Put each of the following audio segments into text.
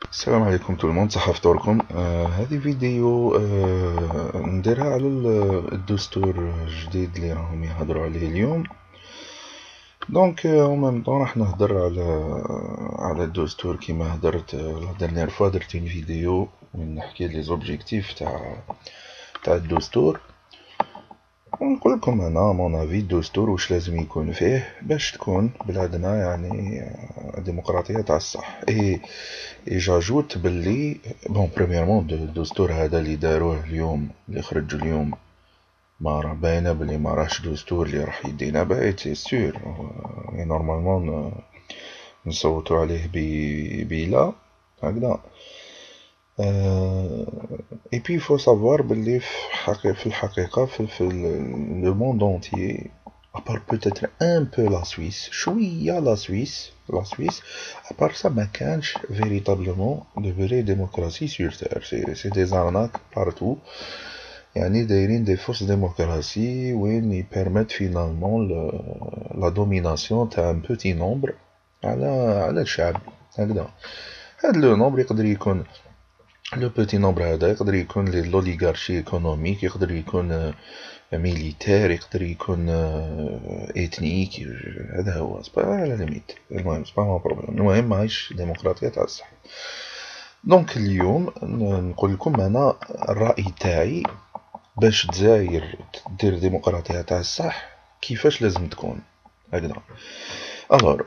السلام عليكم tout le monde. صحة فطوركم. هذه فيديو نديرها على الدستور الجديد اللي راهم يهضروا عليه اليوم. دونك او ميم طون راح نهضر على الدستور كيما هدرت لا ديرنيير فوا. درت اون فيديو وين نحكي لي زوبجيكتيف تاع الدستور، ونقول لكم انا مون افي الدستور واش لازم يكون فيه باش تكون بلادنا يعني ديمقراطيه تاع الصح. اي جاجوت باللي بون بريميرمون الدستور هذا اللي داروه اليوم اللي خرج اليوم ما راه باينه بلي ما راهش دستور اللي راح يدينا بعيد سي سور. نورمالمون نصوتو عليه بلا هكذا. اي بي فو سافوار باللي في الحقيقه في لو موند اونتيي ابار بوتيتر ان بو لا سويس، شويه لا سويس ابار سا ما كانش فيريتابلومون دو فري ديموكراسي سور تير. سي دي زارناك بارتو، يعني دايرين دي فوس ديموكراسي وين يبيرميت فينالمون لا دوميناسيون تاع ان بوتي نومبر على الشعب هكذا. هاد لو نومبر يقدر يكون لو بوتي نومبر هذا، يقدر يكون لوليغارشي ايكونوميك، يقدر يكون ميليتير، يقدر يكون ايتنيك. هذا هو سبا على ليميت. المهم سبا ما بروبليم، المهم عايش ديمقراطية تاع الصح. دونك اليوم نقول لكم انا الرأي تاعي باش دزاير دير ديمقراطية تاع الصح كيفاش لازم تكون هكذا. الوغ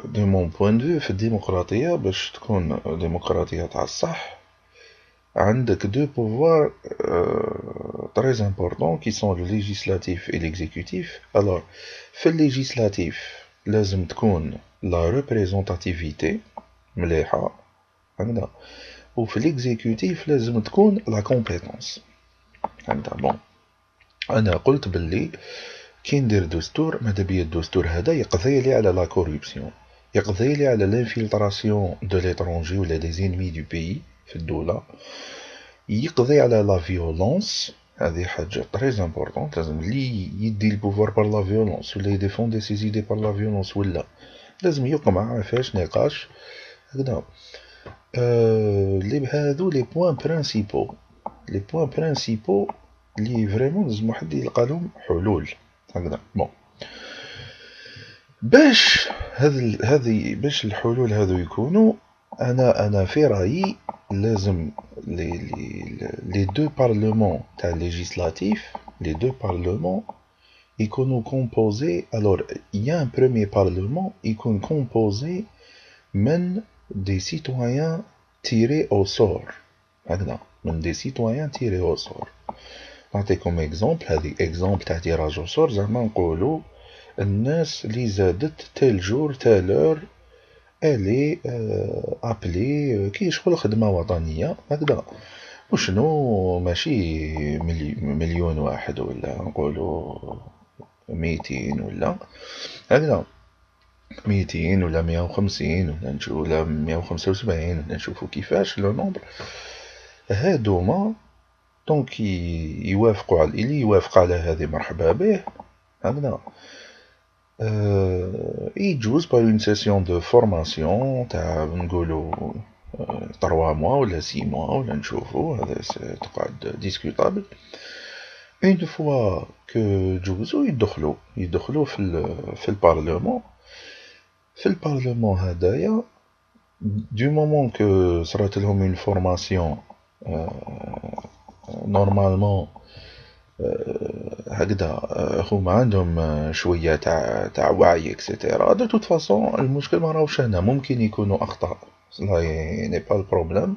دو مون بوين دو في الديمقراطية باش تكون ديمقراطية تاع الصح عندك دو بوفوار تري امبورطون كي سون لو ليجيسلاتيف اي ليكزيكوتيف. الوغ في الليجيسلاتيف لازم تكون لا ريبريزونتاتيفيتي مليحة هكذا، وفي ليكزيكوتيف لازم تكون لا كومبيتونس هكذا. بون انا قلت باللي كي ندير دستور مادابيا الدستور هذا يقضي لي على لا كوربسيون، يقضي لي على لانفلتراسيون دو ليترونجي ولا دي زينمي دو بيي في الدولة، يقضي على لا فيولونس. هذه حاجة تري امبورطون، لازم اللي يدي البوفوار بار لا فيولونس ولا يديفوندي سي زيدي بار لا فيولونس ولا لازم يقمع فاش نقاش هكذا. لي هادو لي بوين برينسيبو، لي بوين برينسيبو اللي فريمون لازم واحد يلقى لهم حلول هكذا. بون باش باش الحلول هذو يكونوا، انا في رايي لازم لي دو بارلمون تاع ليجيسلاتيف، لي دو بارلمون يكونوا كومبوزي. الور يا ان بروميير بارلمون يكون كومبوزي من دي سيتويان تيري او سور هكذا، من دي سيتويان تيري او سور. نعطيكم اكزومبل، هذه اكزومبل تاع تيراج او سور، زعما نقولوا الناس اللي زادت تال جور تالور الي ابلي كي شغل خدمة وطنية هكذا. وشنو ماشي مليون واحد ولا نقولوا 200 ولا هكذا، 200 ولا 150 ولا نشوف ولا 175 ولا نشوفوا كيفاش لو نومبر هادوما. دونك يوافقوا على اللي يوافق على هذه مرحبا به هكذا. يجوز بار اون سيسيون دو فورماسيون تاع نقولوا 3 موا ولا 6 موا ولا نشوفوا، هذا تقعد ديسكوتابل. اون فوا كو جوزو يدخلوا في البارلمون. في البارلمون هدايا دو مومون كو صرات لهم اون فورماسيون نورمالمون هكذا، هما عندهم شوية تاع وعي اكسيتيرا. دو توت فاصون المشكل ما راهوش هنا، ممكن يكونوا اخطاء، لا ني با البروبليم.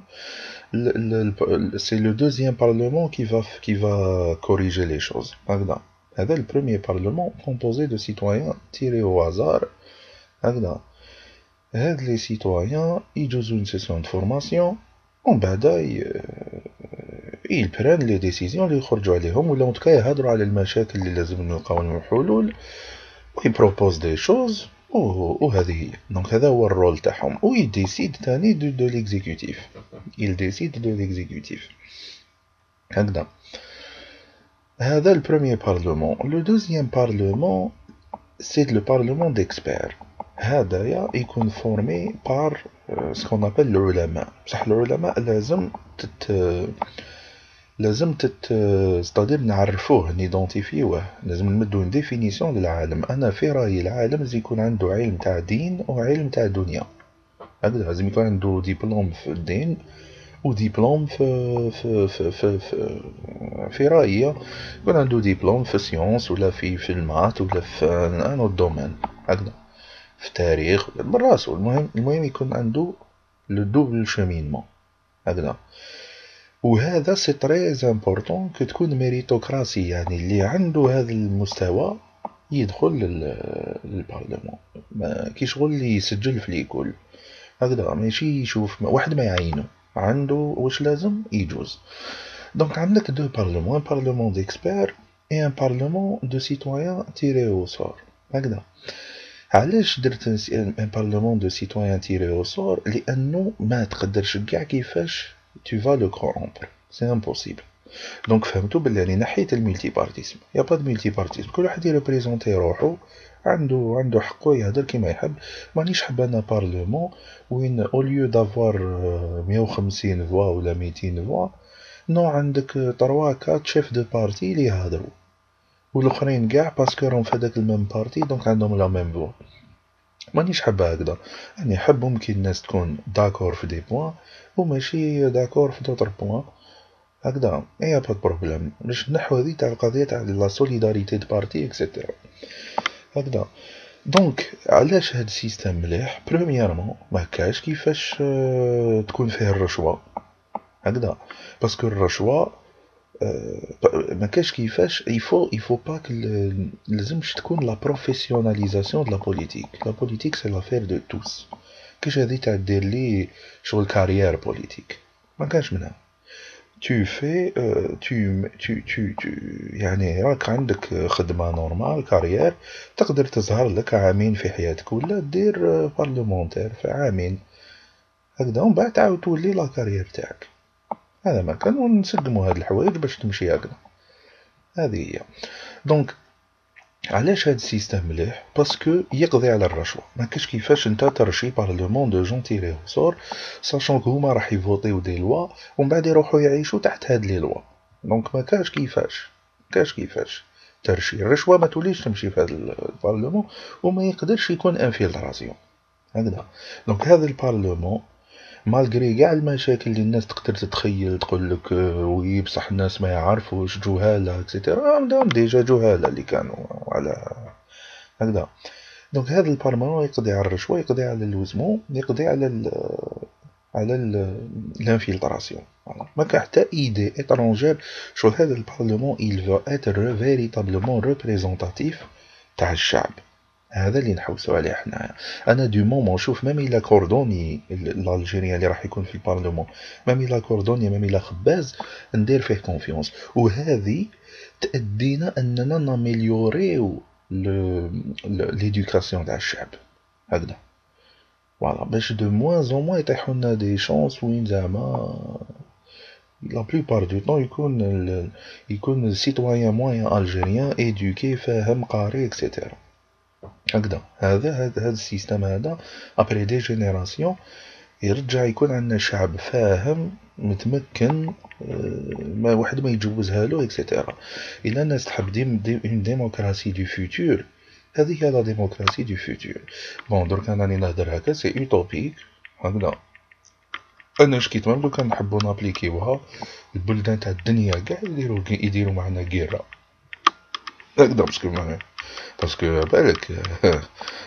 سي لو دوزيام بارلمون qui va corriger les choses هكذا. هذا البروميير بارلمون كومبوزي دو سيتويان تيري او هازار هكذا. هاد لي سيتويان يجوزو اون سيسيون دو فورماسيون ومن بعدا ils prennent les décisions اللي يخرجوا عليهم، ولا ان توكا يهضروا على المشاكل اللي لازم نلقاو لهم حلول، و يبروبوز دي شوز، وهذه هي. دونك هذا هو الرول تاعهم، و يديسيد تاني دو ليكزيكوتيف، il décide de l'exécutif هكذا. هذا البروميير بارلمون. لو دوزيام بارلمون سي لو بارلمون ديكسبير. هذايا يكون فورمي بار سكون ابل العلماء. بصح العلماء لازم ستادير نعرفوه نيدونتيفيوه، لازم نمدو اون ديفينيسيون للعالم. انا في رايي العالم لازم يكون عنده علم تاع دين وعلم تاع دنيا. هكذا لازم يكون عنده دبلوم في الدين ودبلوم في رايي يكون عنده دبلوم في سيونس ولا في المات ولا في ان اوت دومين، هكذا في التاريخ ولا براسو. المهم يكون عنده لو دوبل شومينمون هكذا. وهذا سي تري امبورطون كي تكون ميريتوكراسي، يعني اللي عنده هذا المستوى يدخل للبارلمون، ما كي شغل اللي يسجل في ليكول هكذا، ماشي يشوف واحد ما يعينه عنده واش لازم يجوز. دونك عندك دو بارلمون، ان بارلمون ديكسبير اي ان بارلمون دو سيتويان تيري او سور هكذا. علاش درت ان بارلمون دو سيتويان تيري او سور؟ لانه ما تقدرش كاع كيفاش tu vas le corrompre, c'est impossible. دونك فهمتوا بلي راني نحيت الملتي بارتيزم، يا با دو ملتي بارتيزم، كل واحد يريبريزونتي روحو، عنده حقه يهدر كيما يحب. مانيش حاب انا بارلمون وين او ليو دافوار 150 فوا ولا 200 فوا، نو عندك 3 4 شيف دو بارتي اللي يهضروا والاخرين كاع باسكو راهم في هذاك الميم بارتي دونك عندهم لا ميم فوا. مانيش حابة هكذا، يعني حب ممكن الناس تكون داكور في دي بوان وماشي داكور في دوطر بوان هكذا، ايا با بروبليم باش نحو هذه تاع القضية تاع لا سوليداريتي دو بارتي اكسيتيرا هكذا. دونك علاش هاد السيستم مليح؟ برومييرمون مكاش كيفاش تكون فيه الرشوة هكذا، باسكو الرشوة ما كاش كيفاش يفو با لازمش تكون لا بروفيسيوناليزاسيون د لا بوليتيك. لا بوليتيك سي لافير دو توس، كاش هذه تاع دير لي شغل كارير بوليتيك ما كانش منها. tu fais tu يعني راك عندك خدمة نورمال كارير، تقدر تظهر لك عامين في حياتك ولا دير بارلمونتير في عامين هكذا، ومن بعد تعاود تولي لا كارير تاعك. هذا ما كان، ونسقموا هاد الحوايج باش تمشي هكذا. هذه هي. دونك علاش هاد السيستم مليح؟ باسكو يقضي على الرشوة. ما كاش كيفاش انت ترشي بارلمون دو جون تيري سور ساشون كو هما راح يفوتيو دي لوا ومن بعد يروحوا يعيشوا تحت هاد لي لوا. دونك ما كاش كيفاش ترشي الرشوة، ما توليش تمشي في هاد البارلمون وما يقدرش يكون انفيلتراسيون هكذا. دونك هذا البارلمون مالغري كاع المشاكل اللي الناس تقدر تتخيل، تقول لك وي بصح الناس ما يعرفوش جهاله اكسيتيرا، عندهم ديجا جهاله اللي كانوا على هكذا. دونك هذا البارلمان يقضي على الرشوه، يقضي على اللوزمون، يقضي على الانفيلتراسيون. ما كان حتى ايدي اترونجير. شغل هذا البارلمان il va être véritablement représentatif تاع الشعب. هذا اللي نحوسوا عليه حنايا. انا دو مومون نشوف ميم الا كوردوني الالجيريان اللي راح يكون في البارلمون، ميم الا كوردوني، ميم الا خباز، ندير فيه كونفيونس. وهذه تأدينا اننا ناميليوريو ليدوكاسيون تاع الشعب هكذا، فوالا، باش دو موان او موان يطيحوا لنا دي شونس وين زعما لا بلوبار دو طون يكون السيتويان موان الجيريان ايدوكي فاهم قاري اكسيتيرا هكذا. هذا السيستم هذا ابري دي جينيراسيون يرجع يكون عندنا شعب فاهم متمكن، ما واحد ما يجوزها له اكسيتيرا. الا الناس تحب ديموكراسي دو فيوتور، هذه هي لا ديموكراسي دو فيوتور. بون درك انا راني نهضر هكا سي اوتوبيك هكذا. انا شكيت مام لو كان نحبو نابليكيوها البلدان تاع الدنيا كاع يديروا معنا غيره هكذا، باسكو بالك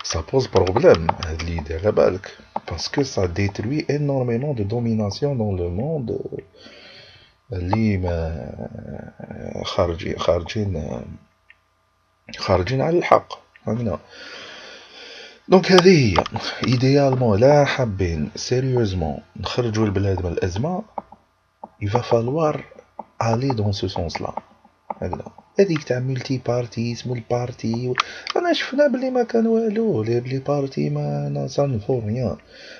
ça pose problème هاد l'idée على بالك، parce que ça détruit énormément de domination dans le monde اللي ما خارجين على الحق هكذا. دونك هذه هي ايديالمون. لا حابين سيريوزمون نخرجوا البلاد من الازمه، il va falloir aller dans ce sens là هكذا. هذيك تاع ملتي بارتيزم والبارتي انا شفنا بلي ما كان والو، لي بارتي ما نصن فوريان.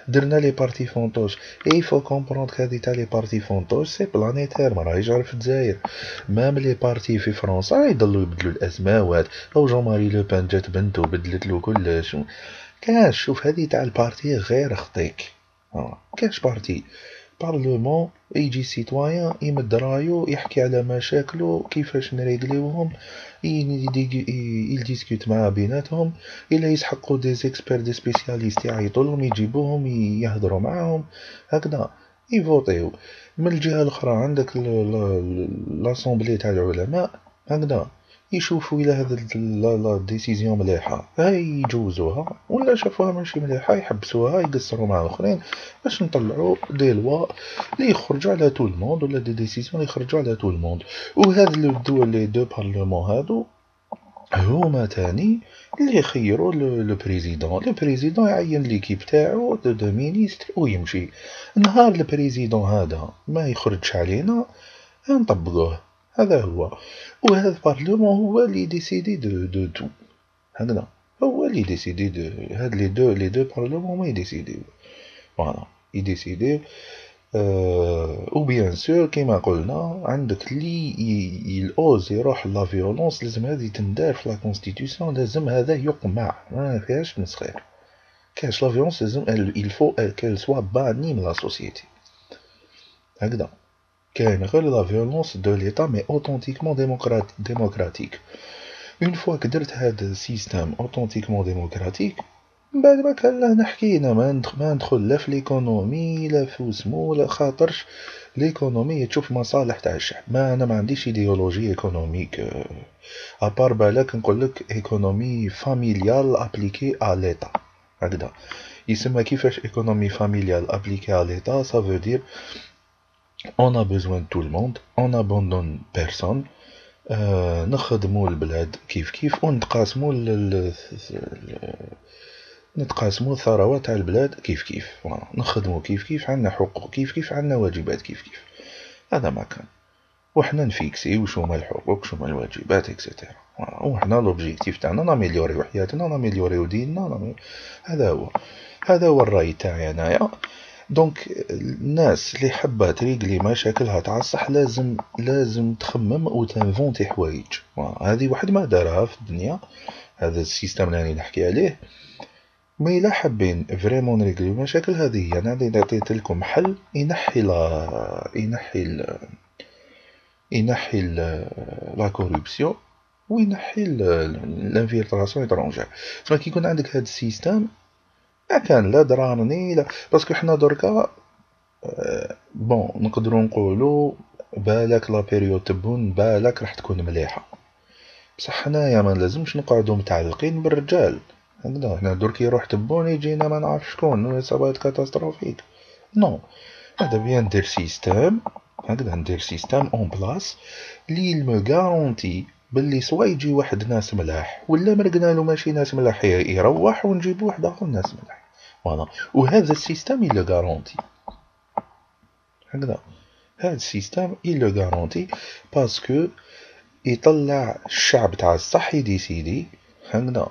درنا لي بارتي فونتوش اي فو كومبروند هذه تاع لي بارتي فونتوش سي بلانيتير، ما راهيش غير في الجزائر. مام لي بارتي في فرنسا يضلوا يبدلوا الاسماوات، او جون ماري لو بان جات بنته بدلت له كلش. كاش شوف هذه تاع البارتي غير خطيك، كاش بارتي بارلمون يجي سيتوايان يمد رايو يحكي على مشاكلو كيفاش نريغليوهم، يديسكوت مع بيناتهم، الا يسحقوا دي زيكسبير دي سبيسياليست يعيطوا لهم يجيبوهم يهضروا معاهم هكذا يفوتيو. من الجهه الاخرى عندك لاسومبلي تاع العلماء هكذا يشوفوا الى هذا لا ديسيزيون مليحه هاي يجوزوها، ولا شافوها ماشي مليحه يحبسوها يقصروا مع الاخرين باش نطلعوا دي لوا اللي يخرجوا على تو الموند، ولا دي ديسيزيون اللي يخرجوا على تو الموند. وهذا الدول لي دو بارلمون هادو هما تاني اللي يخيروا لو بريزيدون يعين ليكيب تاعو دو مينيستر ويمشي. نهار البريزيدون هذا ما يخرجش علينا نطبقوه، هذا هو. وهذا البارلمون هو اللي يديسيدي دو تو هكذا، هو اللي يديسيدي دو هاد لي دو بارلمون هما يديسيديو، فوالا يديسيديو. و بيان سور كيما قلنا عندك اللي يلوز يروح لا فيولونس لازم هذه تندار في لا كونستيتيسيون، لازم هذا يقمع ما فيهاش تمسخير. كاش لا فيولونس لازم il faut qu'elle soit bannie من لا سوسيتي هكذا. كاين غير لا فيولونس دو ليتا مي اوتونتيكمون ديموكراتيك. اون فوا كدرت هاد السيستم اوتونتيكمون ديموكراتيك بعد ما كان لا نحكينا ما ندخل لا في ليكونومي لا في اسمو، لا خاطرش ليكونومي تشوف مصالح تاع الشعب. ما انا ما عنديش ايديولوجي ايكونوميك ابار بالك نقول لك ايكونومي فاميليال ابليكي ا ليتا هكذا يسمى. كيفاش ايكونومي فاميليال ابليكي ا ليتا؟ ça veut dire on a besoin de tout le monde, on abandonne personne. نخدموا البلاد كيف كيف ونتقاسموا نتقاسموا الثروات تاع البلاد كيف كيف، نخدموا كيف كيف، عندنا حقوق كيف كيف، عندنا واجبات كيف كيف. هذا ما كان، وحنا نفيكسي وشو هما الحقوق شو هما الواجبات اكسيتيرا، وحنا لوبجيكتيف تاعنا ناميليوريو حياتنا ناميليوريو ديننا هذا هو الراي تاعي انايا. دونك الناس اللي حابه تريقلي مشاكلها تاع الصح لازم تخمم وتنفونتي حوايج. هذه واحد ما دارها في الدنيا، هذا السيستم اللي راني نحكي عليه. ما إلا حابين فريمون نريقليو مشاكل هذه هي. انا اللي عطيت لكم حل ينحي لا كوربسيون وينحي لانفيلتراسيون ايترونجير. تما كي يكون عندك هذا السيستم ما كان لا ضرارني لا، باسكو حنا دركا بون نقدروا نقولوا بالك لا بيريود تبون بالك راح تكون مليحه، بصح حنايا ما لازمش نقعدوا متعلقين بالرجال هكذا. حنا درك يروح تبون يجينا ما نعرف شكون صبايت كاتاستروفيك. نو، هذا بيان ندير سيستم هكذا، ندير سيستم اون بلاص لي مو غارونتي باللي سوا يجي واحد ناس ملاح ولا مرقنا له ماشي ناس ملاح يروح ونجيب واحد اخر ناس ملاح. فوالا، وهذا السيستم يلو غارونتي هكذا. هذا السيستم يلو غارونتي باسكو يطلع الشعب تاع الصح يديسيدي هكذا.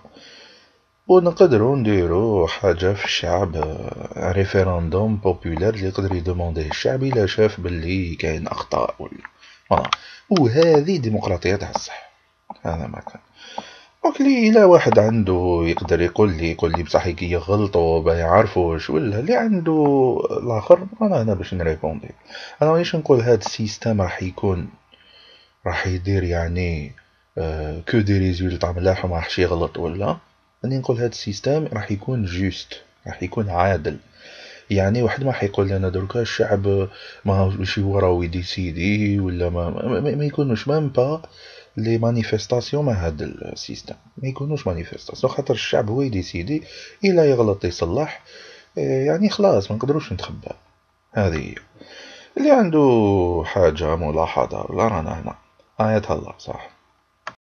ونقدروا نديروا حاجه في الشعب، ريفيراندوم بوبولير اللي يقدر يدومونديه الشعب الا شاف باللي كاين اخطاء فوالا. وهذه ديمقراطيه تاع الصح، هذا ما كان. دونك الا واحد عنده يقدر يقول لي بصح كي يغلطوا ما يعرفوش، ولا اللي عنده الاخر انا هنا باش نريبوندي. انا مانيش نقول هذا السيستم راح يدير يعني كو دي ريزولطا ملاح وما راحش يغلط، ولا راني نقول هذا السيستم راح يكون جوست، راح يكون عادل. يعني واحد ما حيقول لنا دركا الشعب ماشي هو راهو يديسيدي ولا ما يكونوش مام با لي مانيفيستاسيون. ما هاد السيستم ما يكونوش مانيفيستاسيون، خاطر الشعب هو يديسيدي، الا يغلط يصلح يعني خلاص ما نقدروش نتخبى. هذه اللي عنده حاجه ملاحظه ولا رانا هنا آيات الله صح.